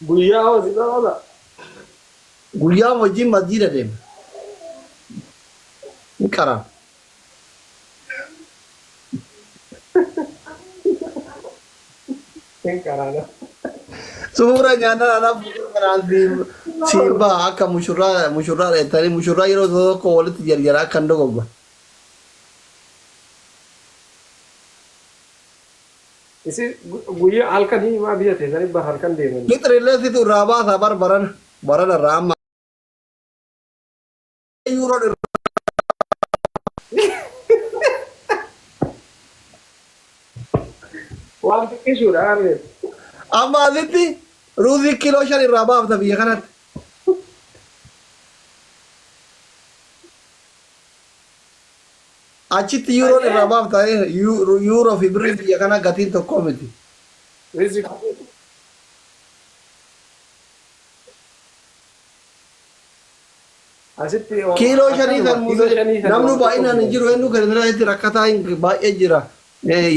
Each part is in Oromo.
guyyaa hojii oola. Guyyaa wajjin masjiida deema. Ni qaraa. Hin qaraana. Suura nyaata anaaf kanaan simbaa akka mushurraa dheettanii mushurraa yeroo tokko walitti jarjaraa akka hin dogoggoran. Isi guyyaa halkanii maa biyya teessanii bara halkan deeman. Lixirilee situ irraa baasaa barana irraa amma. Yuuroon irraa Waan xiqqishuudha harree. amma asitti ruuzii kiiloo 5 irraa baafta biyya kanatti. Achitti yuuroon irraa baafta yuuroo fi birrii biyya kana gatiin tokko miti. Rizik. Asitti Kiiloo 5 kan namni baay'inaan hin jiru eenyu kan irratti rakkataa baay'ee jira.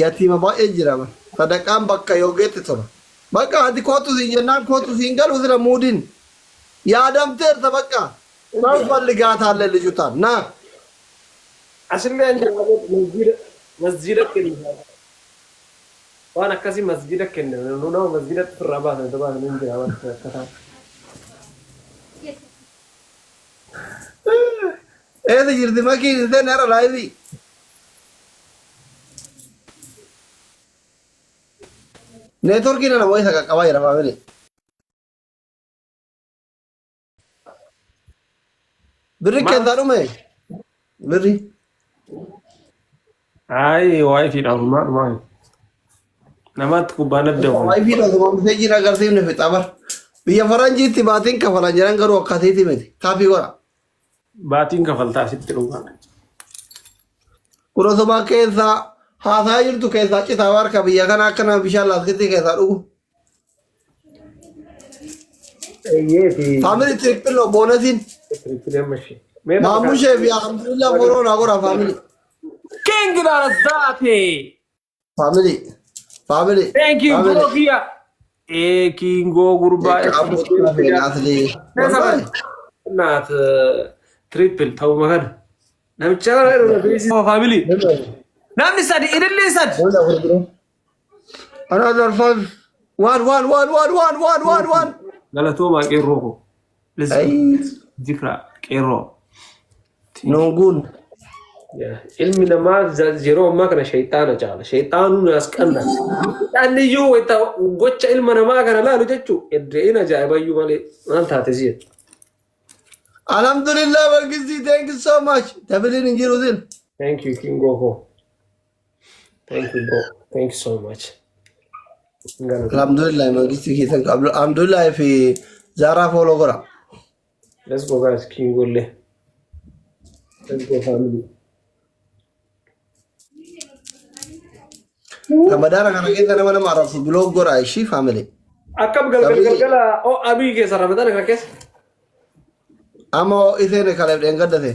Yatiima baay'ee jira. Sadaqaan bakka yoogeetti tura. Bakka ati kootu siin jennaan kootu siin galu sira muudin. Yaadamteerta bakka. Maal falligaa taalle lijutaan naa. Asillee an jira masjida kenna. Waan akkasii masjida kenna. Nama masjidatti firraa baasan hin jira waan akkataa. Eessa jirti makiin isheen hara laayivii. Neetworkiin nama isa qaqqabaa jira faamili. Birri keessaa dhume. Birri. Ayi wifi dhumaa. Namatti kubbaan adda waan. Wifi dhuma meseejii agarsiifne fixabar. Biyya faranjiitti baatiin kafalan jedhan garuu akkasiiti miti. Kaafii godha. Baatiin kafaltaa asitti dhugaa. Kurosuma keessaa haasaa jirtu keessaa citaa warka biyya kana akkana bishaan laastikiitti keessaa dhugu. Faamili tirippiloo boonasiin. Maamushee fi alhamdulillah boroonaa godha faamili. King Darazate. Family. Thank you, Gofia. Kingo Gurba. Not triple. How much? I'm family. Nam said it listen. Another fun. One. Galatoma Kero. Zikra Kero. No good. Ilmi namaa yeroo ammaa kana shayxaana caala. Shayxaanuun as qanna. Shayxaanni iyyuu wayita gocha ilma namaa kana laalu jechuun eddee'in ajaa'ibayyuu malee maal taate si'a. Alhamdulillah, Magisti, thank you so much. Tabilin in Jerusalem. Thank you, King Goho. Thank you, bro. Thank you so much. Alhamdulillah, Magisti, Alhamdulillah, if Zara follow Gora. Let's go, guys. King Gole. Let's go, family. Ramadana kana keessa nama arabu blog Gora ishi family. Akkam galgala oo abii keessa Ramadana kana keessa. Amo iseen kaleef dheengaddate.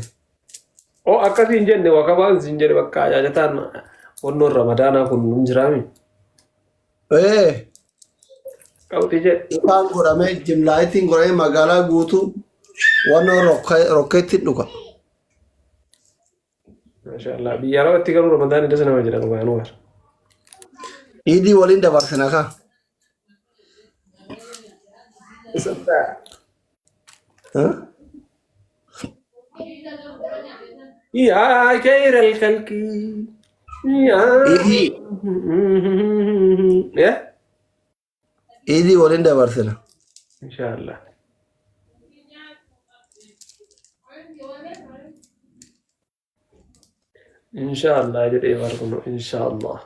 Oo akkasiin jenne wakabaan siin jedhe bakka ajaajataan wannoon Ramadaanaa kun hin jiraami. Qabxii jedhe. Ifaan godhamee jimlaayitiin godhamee magaalaa guutuu wannoon rokkeetti dhuga. Maashaallah biyya alatti garuu Ramadaan iddoo nama jira dhugaa nu bara. Idii waliin dabarsina kaa. يا خير الخلق يا Idii waliin dabarsina. إن شاء الله إن شاء الله جدي ورقنا إن شاء الله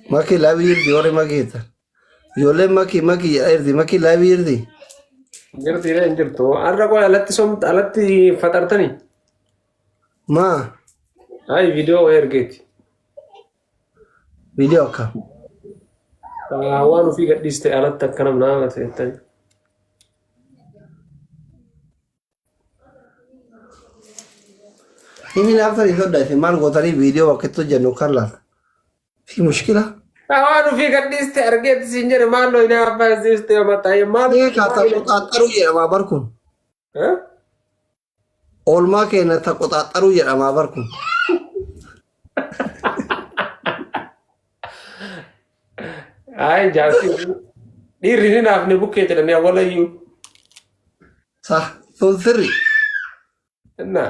Maki laabii jirti warri maki hitta. Ijoolleen maki jirti maki laabii jirti. جرتي لا جرتو أرجو على سمت على فطرتني Maa هاي فيديو ويرجيت viidiyoo akka. وانو في قد على تكلم نعم تاني Inni naafta ni soddaate maal gootanii viidiyoo bakkeetti hojjennu kan laata. Fi mushkila. Awaan ofii gadhiiste argeetti siin jedhe maaloo inni abbaaziiste mataa maal. Kata qoxaaxaruu jedhama barkun. Oolmaa keenya ta qoxaaxaruu jedhama barkun. Ay jaarsi dhiirri ni naafne bukkee jedhanii awwalayyuu. Sun sirri. Innaa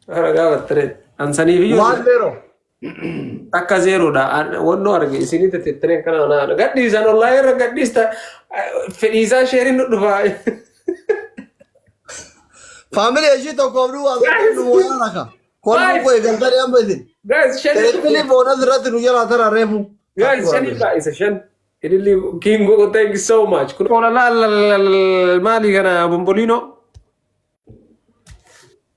hara gaafattare ansaniif iyyuu. Waan beeroo. Akka zeeroodha wannoo arge isinii tettee kana naan gadhiisan ollaa irra gadhiista fedhiisaa sheeriin nu dhufaa. Family ishii tokkoof duwwaa nu wayyaa raka. Kolmu koo eegaltanii amma isin. Guys Telephone bonus irratti nu jala tara reefu. Guys shani isa shan. Idili Kingo thank you so much. Kuna mali kana bombolino.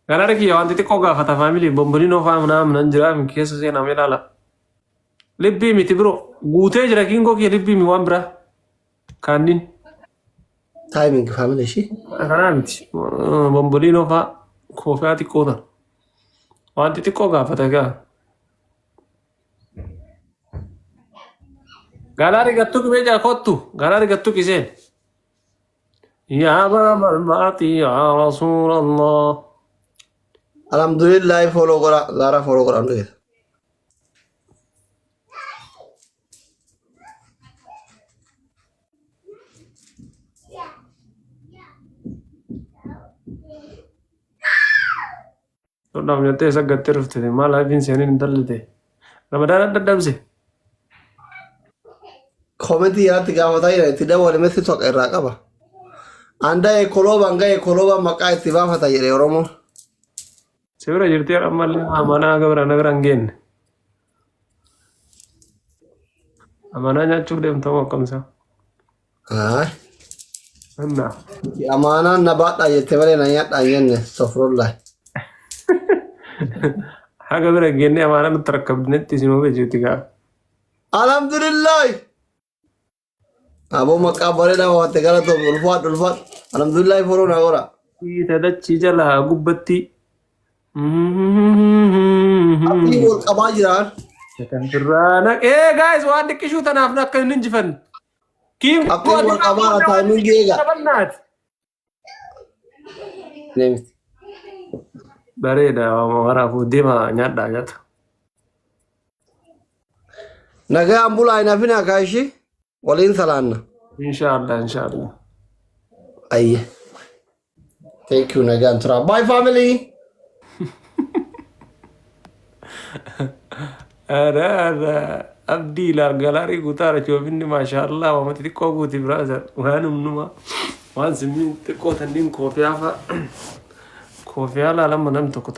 Kana reki wanti xiqqoo gaafata family bombolino faamna nan jira min keessa seenaa meelala. Libbi miti bro guutee jira Kingo kee libbi mi waan bira. Kaannin. Timing family ishii. Kana miti bombolino fa koofaa xiqqoo tan. Wanti xiqqoo gaafata gaa. Galari gattuk beja kottu. Galari gattuk isen. Ya Baba al-Mati ya Rasulullah. Alhamdulillah follow kora Zara follow kora ndu. Todam nyate sagatte rufte mal abin senin dalte. Ramadan dadamse. Comment yaatti gaafataa jira itti dabalee meessi tokko irraa qaba. Anda ekoloba maqaa itti baafata jedhe Oromoo. Sibira jirti ammallee amanaa gabra nagaraan geenne. Amanaa nyaachuuf deemtamu akkamsa. Annaa. Amaanaan na baadhaa jettee malee na nyaadhaa hin jenne sofrollaa. Haga bira geenne amanaa nutti rakkabnetti isin oofee jirti gaa. Alhamdulillah. Aboo maqaa bareedaa waatte gara tokko ulfaadhu. Alhamdulillah follow na gora. Ita dachii jala gubbatti. Abdii wal qabaa jiraan. Kan birraa naqee guys waan dhiqqishuu tanaaf akka hin injifanne. Kiin Abdii wal qabaa timing eega. Bareeda waraafuu deema nyaadhaa nyaata. Nagaa ambulaa hin hafina kaashi waliin salaanna. Inshallah. Ayye. Thank you nagaan tura. Bye family. Ada abdi largalari gutara cofinni mashallah wa mati xiqqoo guuti brother waan humnuma waan simmin xiqqoo tanniin koofiyaa fa koofiyaa laalama nam tokko